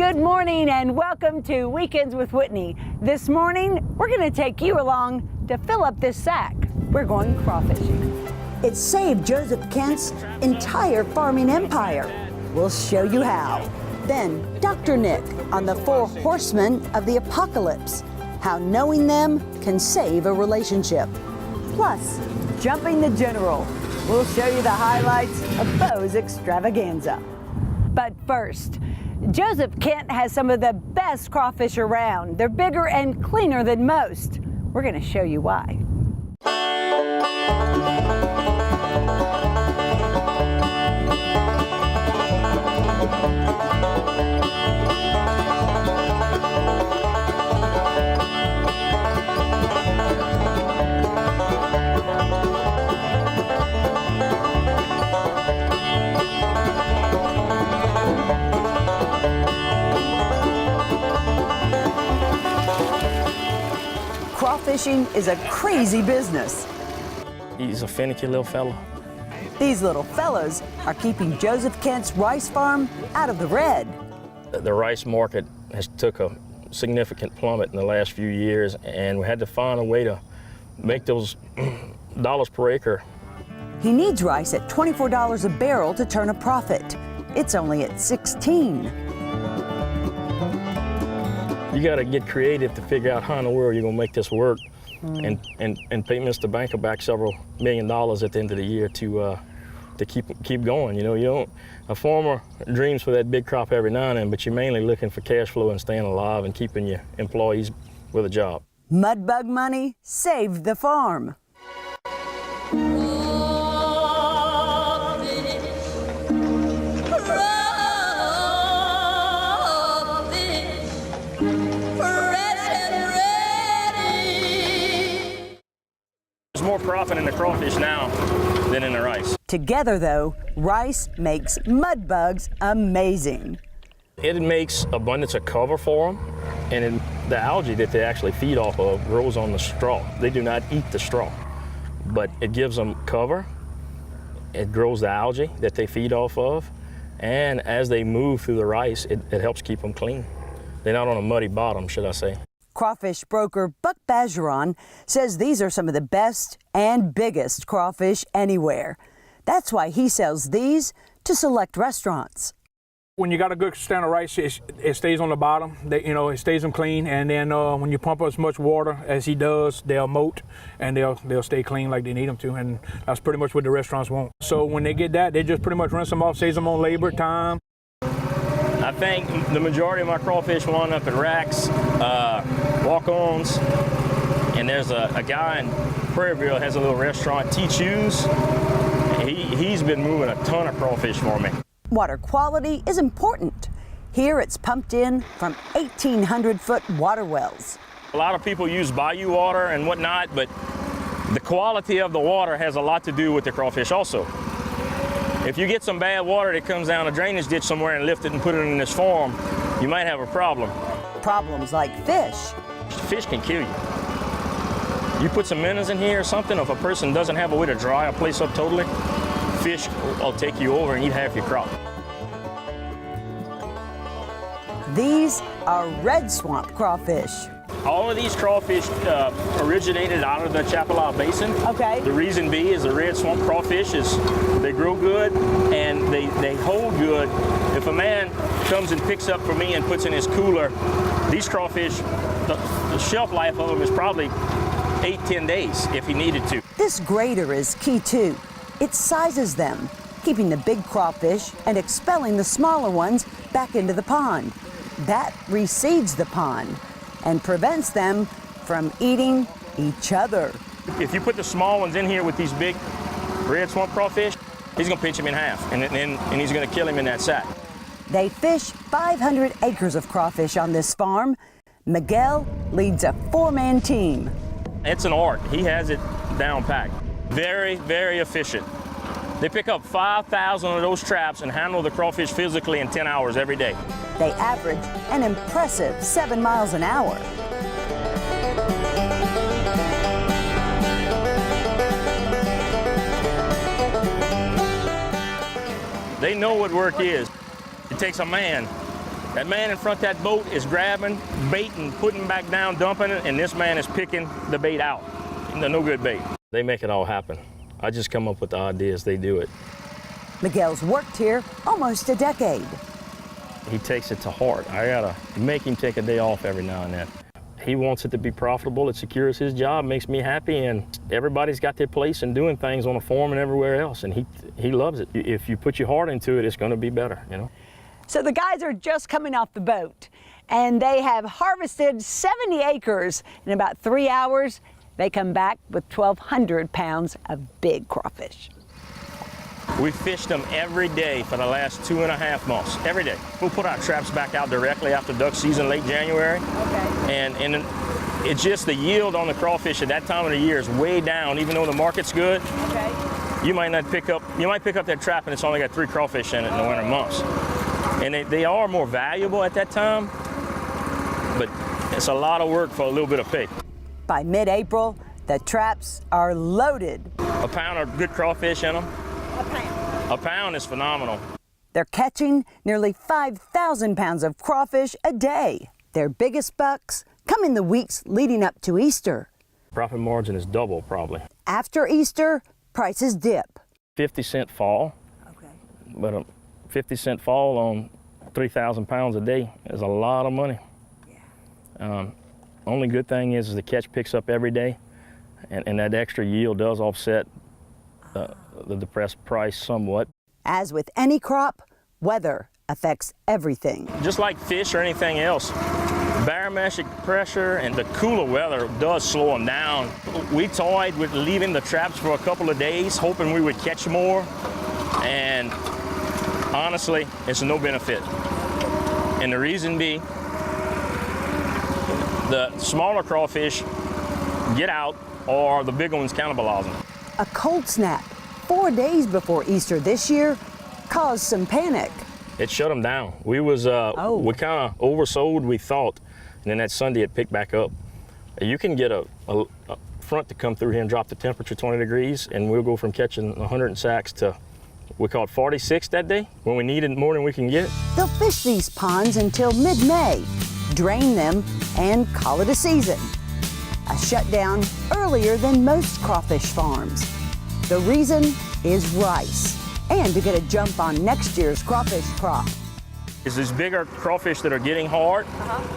Good morning and welcome to Weekends with Whitney. This morning, we're going to take you along to fill up this sack. We're going crawfishing. It saved Joseph Kent's entire farming empire. We'll show you how. Then, Dr. Nick on the 4 horsemen of the apocalypse, how knowing them can save a relationship. Plus, Jumping the General. We'll show you the highlights of Bo's extravaganza. But first, Joseph Kent has some of the best crawfish around. They're bigger and cleaner than most. We're going to show you why. Crawfishing is a crazy business. He's a finicky little fella. These little fellas are keeping Joseph Kent's rice farm out of the red. The rice market has took a significant plummet in the last few years, and we had to find a way to make those dollars per acre. He needs rice at $24 a barrel to turn a profit. It's only at 16. You got to get creative to figure out how in the world you're going to make this work and pay Mr. Banker back several $1 million at the end of the year to keep going. You know, a farmer dreams for that big crop every now and then, but you're mainly looking for cash flow and staying alive and keeping your employees with a job. Mudbug money saved the farm. There's more profit in the crawfish now than in the rice. Together, though, rice makes mudbugs amazing. It makes abundance of cover for them, and the algae that they actually feed off of grows on the straw. They do not eat the straw, but it gives them cover. It grows the algae that they feed off of, and as they move through the rice, it helps keep them clean. They're not on a muddy bottom, should I say. Crawfish broker Buck Bajeron says these are some of the best and biggest crawfish anywhere. That's why he sells these to select restaurants. When you got a good stand of rice, it stays on the bottom. It stays them clean. And then when you pump as much water as he does, they'll moat and they'll stay clean like they need them to. And that's pretty much what the restaurants want. So when they get that, they just pretty much rinse them off, saves them on labor time. I think the majority of my crawfish wind up at racks, walk-ons, and there's a guy in Prairieville has a little restaurant, T-Chews. He's been moving a ton of crawfish for me. Water quality is important. Here it's pumped in from 1,800-foot water wells. A lot of people use bayou water and whatnot, but the quality of the water has a lot to do with the crawfish also. If you get some bad water that comes down a drainage ditch somewhere and lift it and put it in this farm, you might have a problem. Problems like fish. Fish can kill you. You put some minnows in here or something, if a person doesn't have a way to dry a place up totally, fish will take you over and eat half your crop. These are red swamp crawfish. All of these crawfish originated out of the Chapala Basin. Okay. The reason being is the red swamp crawfish they grow good and they hold good. If a man comes and picks up for me and puts in his cooler, these crawfish, the shelf life of them is probably 8-10 days if he needed to. This grater is key too. It sizes them, keeping the big crawfish and expelling the smaller ones back into the pond. That reseeds the pond and prevents them from eating each other. If you put the small ones in here with these big red swamp crawfish, he's gonna pinch him in half and he's gonna kill him in that sack. They fish 500 acres of crawfish on this farm. Miguel leads a 4-man team. It's an art. He has it down packed. Very, very efficient. They pick up 5,000 of those traps and handle the crawfish physically in 10 hours every day. They average an impressive 7 miles an hour. They know what work is. It takes a man That man in front of that boat is grabbing bait and putting back down, dumping it, and this man is picking the bait out. No good bait. They make it all happen. I just come up with the ideas, they do it. Miguel's worked here almost a decade. He takes it to heart. I gotta make him take a day off every now and then. He wants it to be profitable. It secures his job, makes me happy, and everybody's got their place in doing things on a farm and everywhere else, and he loves it. If you put your heart into it, it's gonna be better, you know? So the guys are just coming off the boat, and they have harvested 70 acres. In about 3 hours, they come back with 1,200 pounds of big crawfish. We fished them every day for the last 2.5 months, every day. We'll put our traps back out directly after duck season, late January. Okay. And it's just the yield on the crawfish at that time of the year is way down, even though the market's good. Okay. You might pick up that trap and it's only got 3 crawfish in it in the winter months. And they are more valuable at that time, but it's a lot of work for a little bit of pay. By mid-April, the traps are loaded. A pound of good crawfish in them. A pound. A pound is phenomenal. They're catching nearly 5,000 pounds of crawfish a day. Their biggest bucks come in the weeks leading up to Easter. Profit margin is double, probably. After Easter, prices dip. 50-cent fall. Okay. But a 50-cent fall on 3,000 pounds a day is a lot of money. Yeah. Only good thing is the catch picks up every day, and that extra yield does offset the depressed price somewhat. As with any crop, weather affects everything. Just like fish or anything else, barometric pressure and the cooler weather does slow them down. We toyed with leaving the traps for a couple of days, hoping we would catch more, and honestly, it's no benefit. And the reason being, the smaller crawfish get out or the bigger ones cannibalize them. A cold snap 4 days before Easter this year caused some panic. It shut them down. We kind of oversold, we thought, and then that Sunday it picked back up. You can get a front to come through here and drop the temperature 20 degrees, and we'll go from catching 100 sacks to, we caught 46 that day, when we needed more than we can get. They'll fish these ponds until mid-May, drain them, and call it a season. A shutdown earlier than most crawfish farms. The reason is rice, and to get a jump on next year's crawfish crop. It's these bigger crawfish that are getting hard.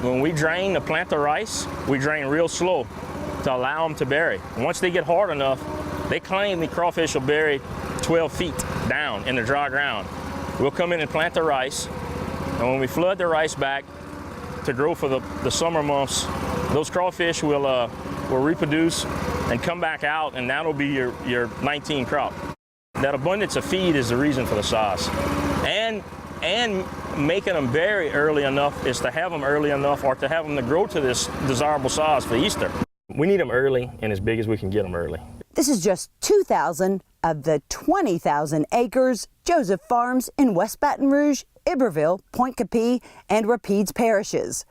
When we drain to plant the rice, we drain real slow to allow them to bury. And once they get hard enough, they claim the crawfish will bury 12 feet down in the dry ground. We'll come in and plant the rice, and when we flood the rice back to grow for the summer months, those crawfish will reproduce and come back out, and that'll be your 19 crop. That abundance of feed is the reason for the size. And making them bury early enough is to have them early enough, or to have them to grow to this desirable size for Easter. We need them early and as big as we can get them early. This is just 2,000 of the 20,000 acres Joseph farms in West Baton Rouge, Iberville, Point Capee, and Rapides parishes.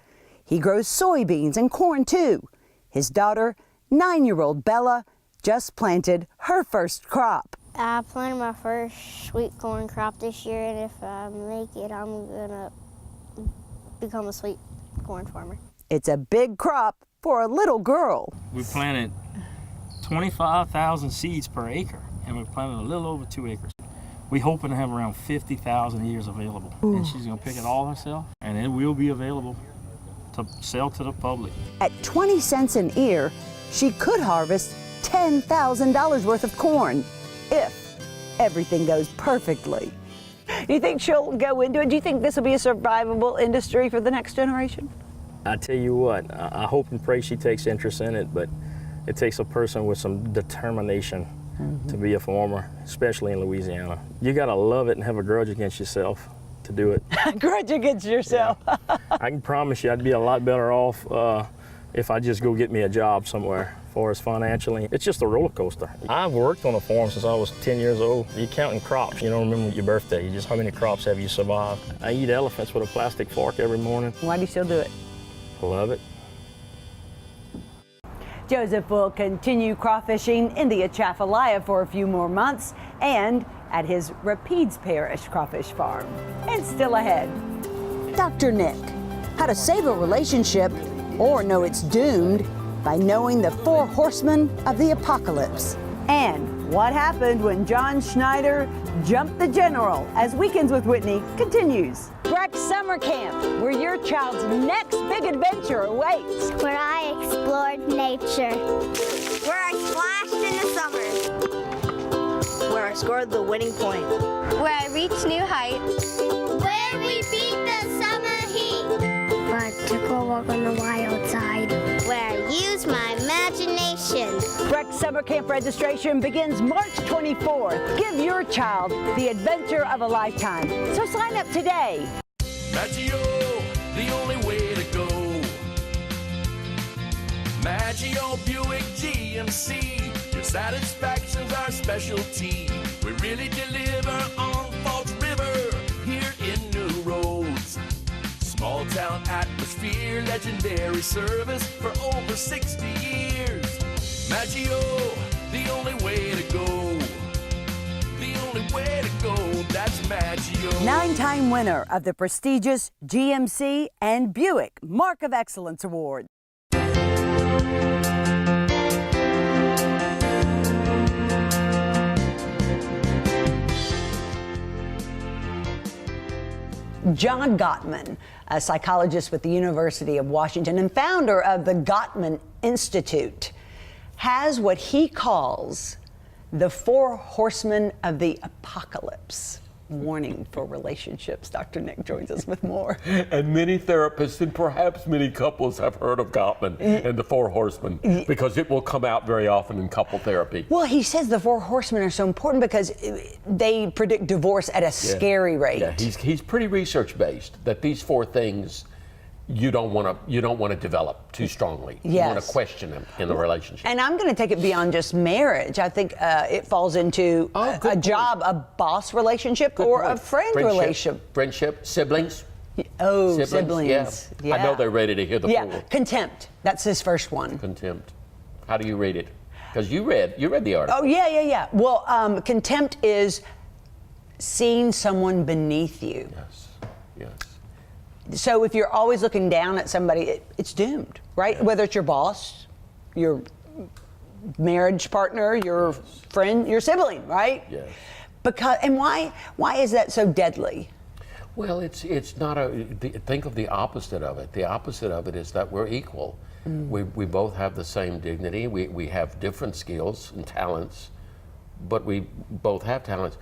He grows soybeans and corn too. His daughter, 9-year-old Bella, just planted her first crop. I planted my first sweet corn crop this year, and if I make it, I'm gonna become a sweet corn farmer. It's a big crop for a little girl. We planted 25,000 seeds per acre, and we planted a little over 2 acres. We hoping to have around 50,000 ears available. And she's gonna pick it all herself, and it will be available to sell to the public. At 20 cents an ear, she could harvest $10,000 worth of corn, if everything goes perfectly. Do you think she'll go into it? Do you think this will be a survivable industry for the next generation? I tell you what, I hope and pray she takes interest in it, but it takes a person with some determination to be a farmer, especially in Louisiana. You gotta love it and have a grudge against yourself to do it. Grudge against yourself. Yeah. I can promise you I'd be a lot better off if I just go get me a job somewhere. As far as financially, it's just a roller coaster. I've worked on a farm since I was 10 years old. You're counting crops. You don't remember your birthday. You just how many crops have you survived. I eat elephants with a plastic fork every morning. Why do you still do it? Love it. Joseph will continue crawfishing in the Atchafalaya for a few more months and at his Rapides Parish crawfish farm. And still ahead. Dr. Nick. How to save a relationship or know it's doomed by knowing the 4 horsemen of the apocalypse. And what happened when John Schneider jumped the general as Weekends with Whitney continues. Breck Summer Camp, where your child's next big adventure awaits. Where I explored nature. Where I splashed in the summer. Where I scored the winning point. Where I reached new heights. Where we beat the summer heat. Where I took a walk on the wild side. Where I used my imagination. Breck Summer Camp registration begins March 24th. Give your child the adventure of a lifetime. So sign up today. Maggio, the only way to go. Maggio Buick GMC. Your satisfaction's our specialty. We really deliver on Falls River here in New Roads. Small town atmosphere, legendary service for over 60 years. Maggio, the only way to go. The only way to go, that's Maggio. 9-time winner of the prestigious GMC and Buick Mark of Excellence Award. John Gottman, a psychologist with the University of Washington and founder of the Gottman Institute, has what he calls the 4 horsemen of the apocalypse. Warning for relationships. Dr. Nick joins us with more. And many therapists and perhaps many couples have heard of Gottman and the 4 horsemen because it will come out very often in couple therapy. Well, he says the 4 horsemen are so important because they predict divorce at a scary rate. Yeah, he's pretty research based that these 4 things you don't want to develop too strongly. Yes. You want to question them in a relationship. And I'm going to take it beyond just marriage. I think it falls into a job, a boss relationship, or a friend relationship. Friendship, siblings. Oh, siblings. Yeah. I know they're ready to hear the 4. Contempt. That's his first one. Contempt. How do you read it? Because you read the article. Oh, yeah. Well, contempt is seeing someone beneath you. Yes. So if you're always looking down at somebody, it's doomed, right? Yeah. Whether it's your boss, your marriage partner, your friend, your sibling, right? Yes. And why is that so deadly? Well, it's not think of the opposite of it. The opposite of it is that we're equal. We both have the same dignity. We have different skills and talents, but we both have talents.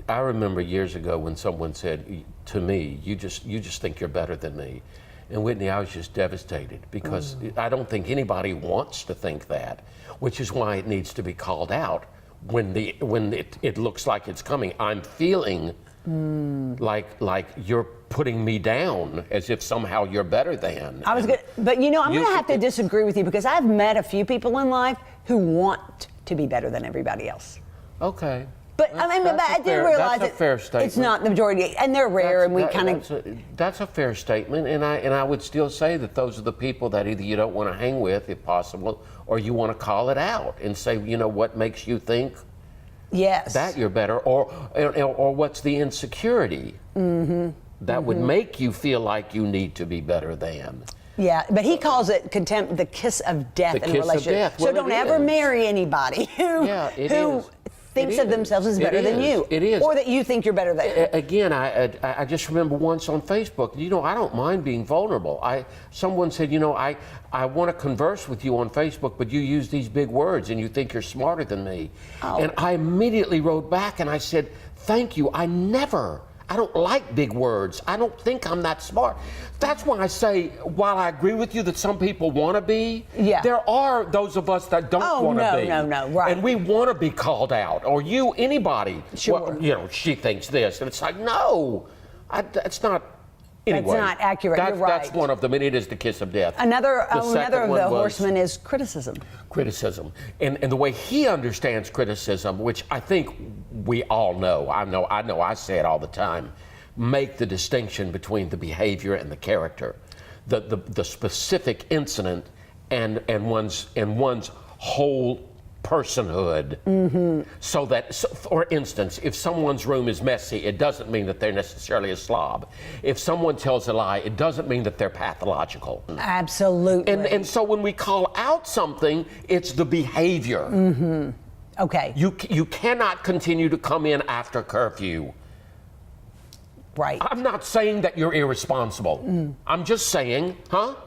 I remember years ago when someone said to me, you just think you're better than me. And Whitney, I was just devastated because I don't think anybody wants to think that, which is why it needs to be called out when it looks like it's coming. I'm feeling like you're putting me down as if somehow you're better than. But I'm going to have to disagree with you because I've met a few people in life who want to be better than everybody else. Okay. But I didn't realize that's a fair statement. It's not the majority, and they're rare, and we kind of. That's a fair statement, and I would still say that those are the people that either you don't want to hang with, if possible, or you want to call it out and say, what makes you think that you're better, or what's the insecurity that would make you feel like you need to be better than. Yeah, but he calls it contempt, the kiss of death in a relationship. Well, so don't ever marry anybody who thinks of themselves as better than you. It is. Or that you think you're better than. Again, I just remember once on Facebook, I don't mind being vulnerable. Someone said, I want to converse with you on Facebook, but you use these big words and you think you're smarter than me. Oh. And I immediately wrote back and I said, thank you. I don't like big words. I don't think I'm that smart. That's why I say, while I agree with you that some people want to be, there are those of us that don't want to be. No, right. And we want to be called out, or anybody. Sure. Well, she thinks this, and it's like, no, it's not. Anyway, that's not accurate. You're right. That's one of them, and it is the kiss of death. Another of the horsemen is criticism. Criticism, and the way he understands criticism, which I think we all know. I know. I say it all the time. Make the distinction between the behavior and the character, the specific incident, and one's whole personhood. So that, for instance, if someone's room is messy, it doesn't mean that they're necessarily a slob. If someone tells a lie, it doesn't mean that they're pathological. Absolutely. And so when we call out something, it's the behavior. Okay. You cannot continue to come in after curfew. Right. I'm not saying that you're irresponsible. I'm just saying,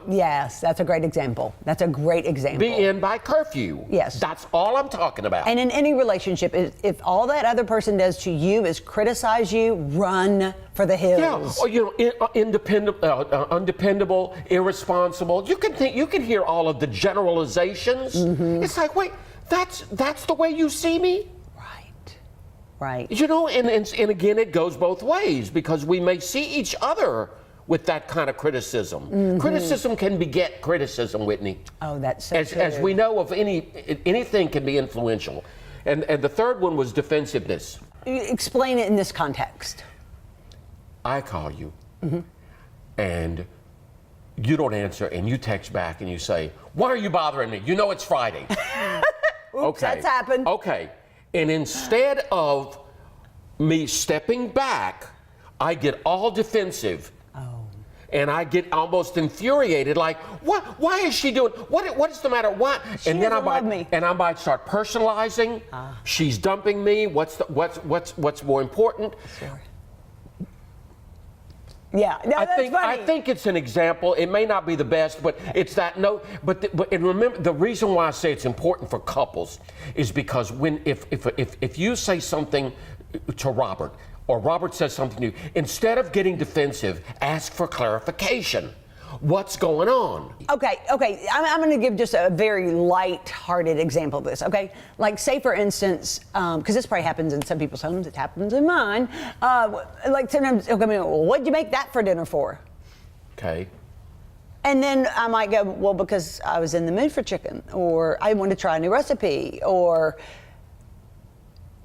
Yes, that's a great example. That's a great example. be in by curfew. Yes. That's all I'm talking about. And in any relationship, if all that other person does to you is criticize you, run for the hills. Or undependable, irresponsible. You can hear all of the generalizations. It's like, wait, that's the way you see me? Right. You know, and again, it goes both ways, because we may see each other with that kind of criticism. Criticism can beget criticism, Whitney. Oh, that's so true. As we know of anything can be influential. And the third one was defensiveness. Explain it in this context. I call you, and you don't answer, and you text back and you say, "Why are you bothering me? You know it's Friday." Oops, that's happened. Okay. And instead of me stepping back, I get all defensive. And I get almost infuriated, like, what? Why is she doing? What is the matter? What? And then I might start personalizing. She's dumping me. What's more important? Sure. Yeah, no, that's funny. I think it's an example. It may not be the best, but it's that note. And remember, the reason why I say it's important for couples is because if you say something to Robert, or Robert says something to you, instead of getting defensive, ask for clarification. What's going on? Okay. I'm going to give just a very light-hearted example of this. Okay, like say for instance, because this probably happens in some people's homes, it happens in mine. Like sometimes, well, what'd you make that for dinner for? Okay. And then I might go, well, because I was in the mood for chicken, or I want to try a new recipe, or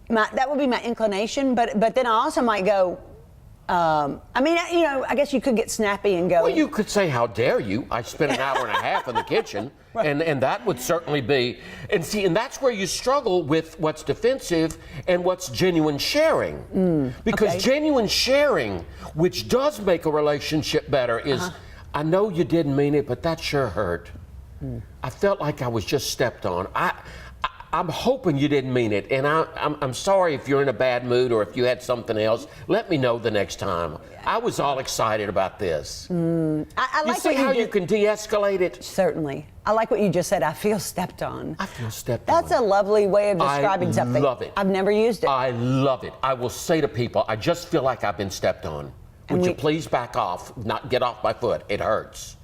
that would be my inclination. But then I also might go. I guess you could get snappy and go. Well, you could say, "How dare you? I spent an hour and a half in the kitchen," and that would certainly be. And that's where you struggle with what's defensive and what's genuine sharing, because genuine sharing, which does make a relationship better, is, I know you didn't mean it, but that sure hurt. I felt like I was just stepped on. I'm hoping you didn't mean it, and I'm sorry if you're in a bad mood or if you had something else. Let me know the next time. I was all excited about this. I like you see how you can de-escalate it? Certainly. I like what you just said. I feel stepped on. I feel stepped on. That's a lovely way of describing something. I love it. I've never used it. I love it. I will say to people, I just feel like I've been stepped on. Would you please back off, not get off my foot? It hurts.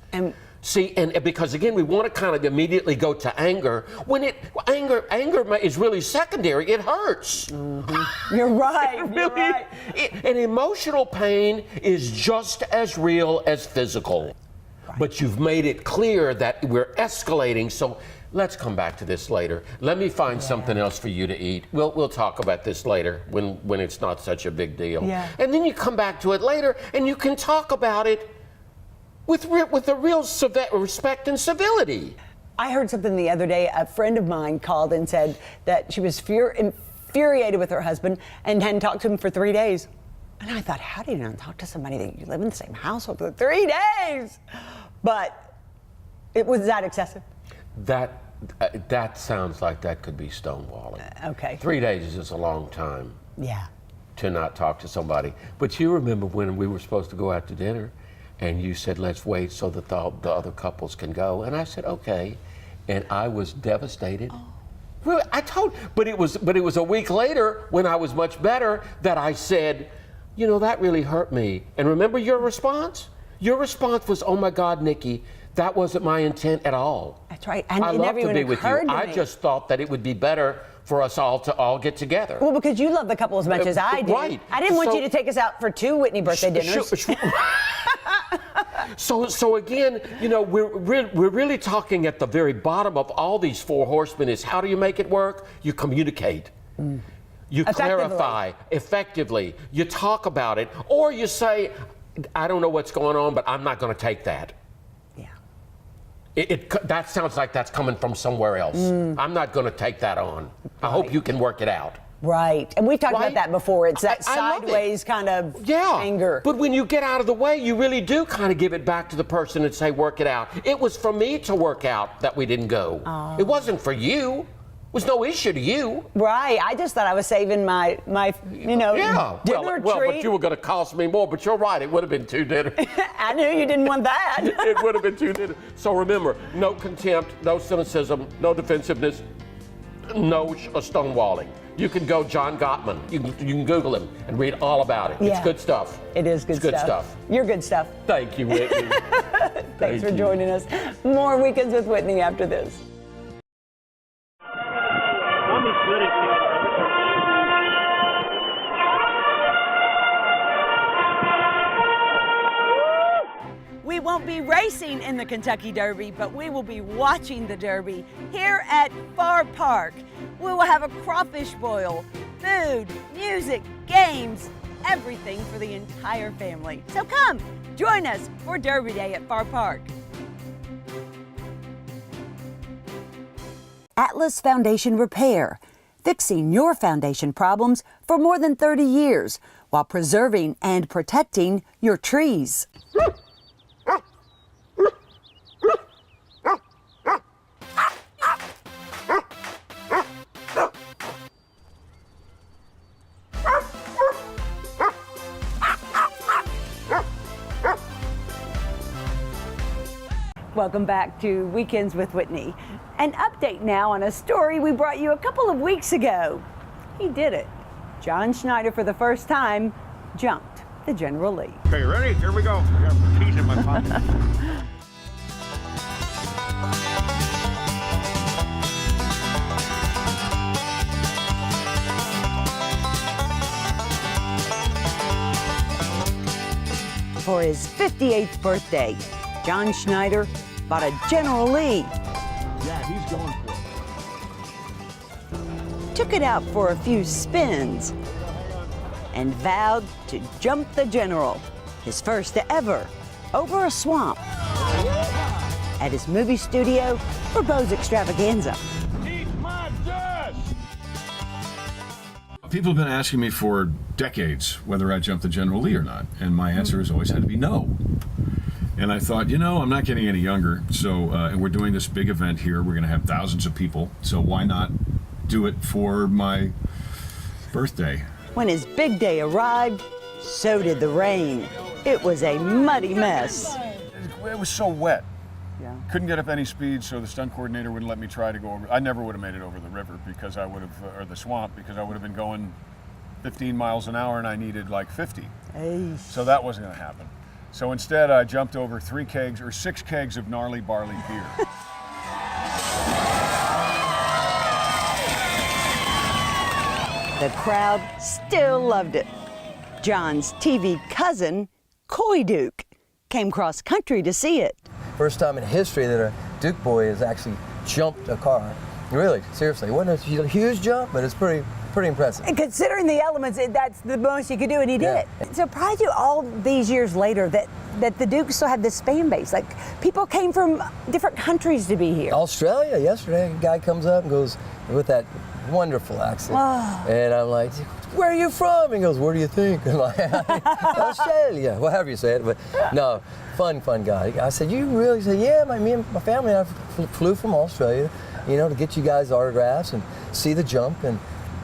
See, and because again, we want to kind of immediately go to anger. When anger is really secondary. It hurts. You're right. You're right. And emotional pain is just as real as physical. Right. But you've made it clear that we're escalating. So let's come back to this later. Let me find something else for you to eat. We'll talk about this later when it's not such a big deal. Yeah. And then you come back to it later, and you can talk about it with a real respect and civility. I heard something the other day. A friend of mine called and said that she was infuriated with her husband and hadn't talked to him for 3 days. And I thought, how do you not talk to somebody that you live in the same household for 3 days? But was that excessive? That sounds like that could be stonewalling. Okay. 3 days is a long time. Yeah. To not talk to somebody. But you remember when we were supposed to go out to dinner, and you said, let's wait so that the other couples can go. And I said, okay. And I was devastated. Really, but it was a week later when I was much better that I said, that really hurt me. And remember your response? Your response was, oh my God, Nikki, that wasn't my intent at all. That's right. And I love to be with you. I just thought that it would be better for us all to get together. Well, because you love the couple as much as I do. Right. I didn't want you to take us out for 2 Whitney birthday dinners. So again, we're really talking at the very bottom of all these 4 horsemen is how do you make it work? You communicate. You clarify effectively. You talk about it, or you say, I don't know what's going on, but I'm not going to take that. That sounds like that's coming from somewhere else. I'm not going to take that on. I hope you can work it out. Right. And we've talked Right? about that before. It's that I love it. sideways kind of anger. But when you get out of the way, you really do kind of give it back to the person and say, work it out. It was for me to work out that we didn't go. Oh. It wasn't for you. It was no issue to you. Right. I just thought I was saving my dinner Well, treat. but you were going to cost me more. But you're right. It would have been 2 dinners. I knew you didn't want that. It would have been 2 dinners. So remember, no contempt, no cynicism, no defensiveness, no stonewalling. You can go John Gottman. You can Google him and read all about it. Yeah. It's good stuff. It is good stuff. It's good stuff. You're good stuff. Thank you, Whitney. Thanks for joining us. More Weekends with Whitney after this. We won't be racing in the Kentucky Derby, but we will be watching the Derby here at Farr Park. We will have a crawfish boil, food, music, games, everything for the entire family. So come, join us for Derby Day at Farr Park. Atlas Foundation Repair, fixing your foundation problems for more than 30 years while preserving and protecting your trees. Welcome back to Weekends with Whitney. An update now on a story we brought you a couple of weeks ago. He did it. John Schneider, for the first time, jumped the General Lee. Okay, ready? Here we go. I got keys in my pocket. For his 58th birthday, John Schneider bought a General Lee. Yeah, he's going for it. Took it out for a few spins and vowed to jump the General, his first ever, over a swamp at his movie studio for Bo's Extravaganza. People have been asking me for decades whether I jumped the General Lee or not, and my answer has always had to be no. And I thought, I'm not getting any younger, so and we're doing this big event here. We're going to have thousands of people, so why not do it for my birthday? When his big day arrived, so did the rain. It was a muddy mess. It was so wet. Yeah. Couldn't get up any speed, so the stunt coordinator wouldn't let me try to go over. I never would have made it over the river because I would have, or the swamp, because I would have been going 15 miles an hour and I needed like 50. Hey. So that wasn't going to happen. So instead, I jumped over 6 kegs of gnarly barley beer. The crowd still loved it. John's TV cousin, Coy Duke, came cross country to see it. First time in history that a Duke boy has actually jumped a car. Really, seriously. It wasn't a huge jump, but it's pretty impressive. And considering the elements, that's the most you could do, and he did it. It surprised you all these years later that the Dukes still have this fan base. Like, people came from different countries to be here. Australia, yesterday, a guy comes up and goes with that wonderful accent. Oh. And I'm like, where are you from? He goes, where do you think? I'm like, Australia, whatever you said. But no, fun guy. I said, you really? He said, yeah, me and my family and I flew from Australia, to get you guys autographs and see the jump. And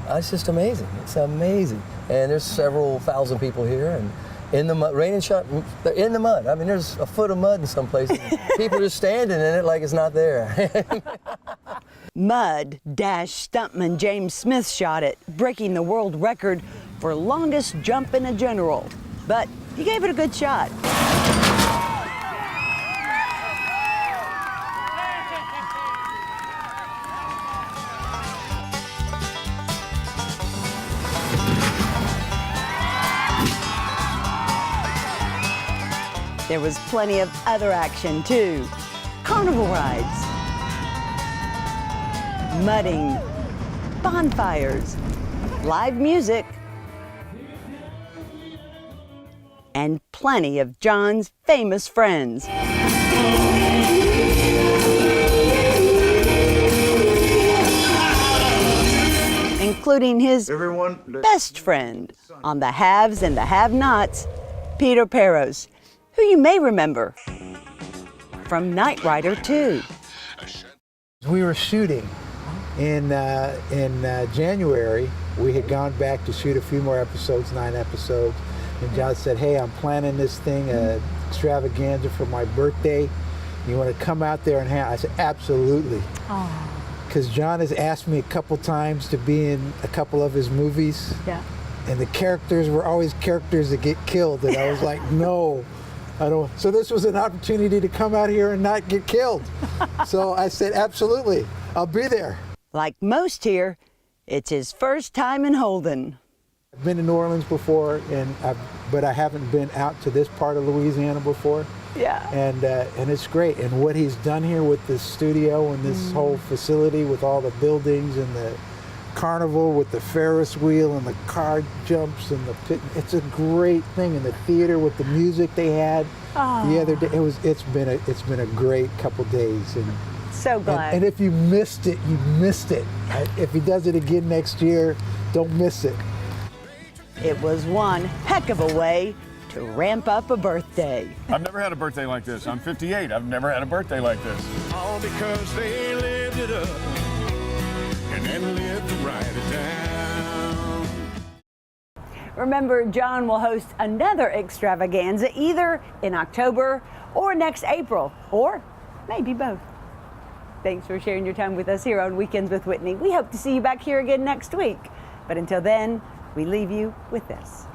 it's just amazing. It's amazing. And there's several thousand people here, and in the mud, rain and shine, they're in the mud. I mean, there's a foot of mud in some places. People are just standing in it like it's not there. Mud-stuntman James Smith shot it, breaking the world record for longest jump in a General. But he gave it a good shot. There was plenty of other action too. Carnival rides, mudding, bonfires, live music, and plenty of John's famous friends. including his best friend on the haves and the have-nots, Peter Peros, who you may remember from Knight Rider 2. We were shooting in January. We had gone back to shoot a few more episodes, 9 episodes, and John said, hey, I'm planning this thing, extravaganza for my birthday. You want to come out there and I said, absolutely. Because John has asked me a couple times to be in a couple of his movies. Yeah. And the characters were always characters that get killed. And I was like, no, I don't. So this was an opportunity to come out here and not get killed. So I said, absolutely, I'll be there. Like most here, it's his first time in Holden. I've been to New Orleans before, but I haven't been out to this part of Louisiana before. Yeah. And it's great. And what he's done here with this studio and this whole facility with all the buildings and the carnival with the Ferris wheel and the car jumps and the pit, it's a great thing. And the theater with the music they had the other day, it's been a great couple days. And so glad. And if you missed it, you missed it. If he does it again next year, don't miss it. It was one heck of a way to ramp up a birthday. I've never had a birthday like this. I'm 58. I've never had a birthday like this. All because they lived it up and then lived to write it down. Remember, John will host another extravaganza either in October or next April, or maybe both. Thanks for sharing your time with us here on Weekends with Whitney. We hope to see you back here again next week. But until then, we leave you with this.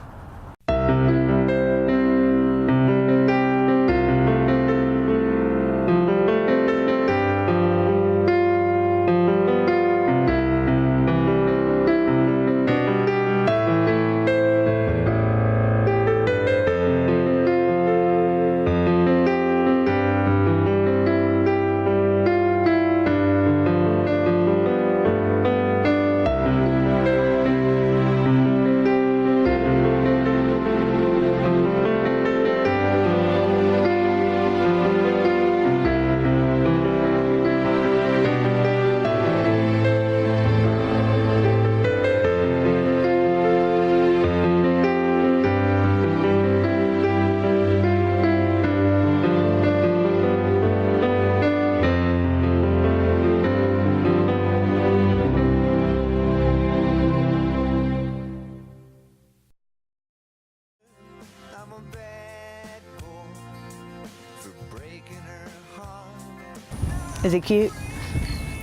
Is it cute?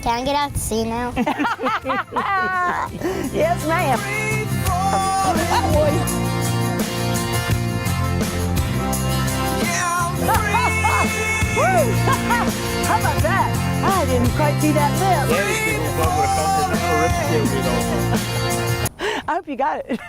Can I get out to sea now? Yes, ma'am. How about that? I didn't quite see that lip. I hope you got it.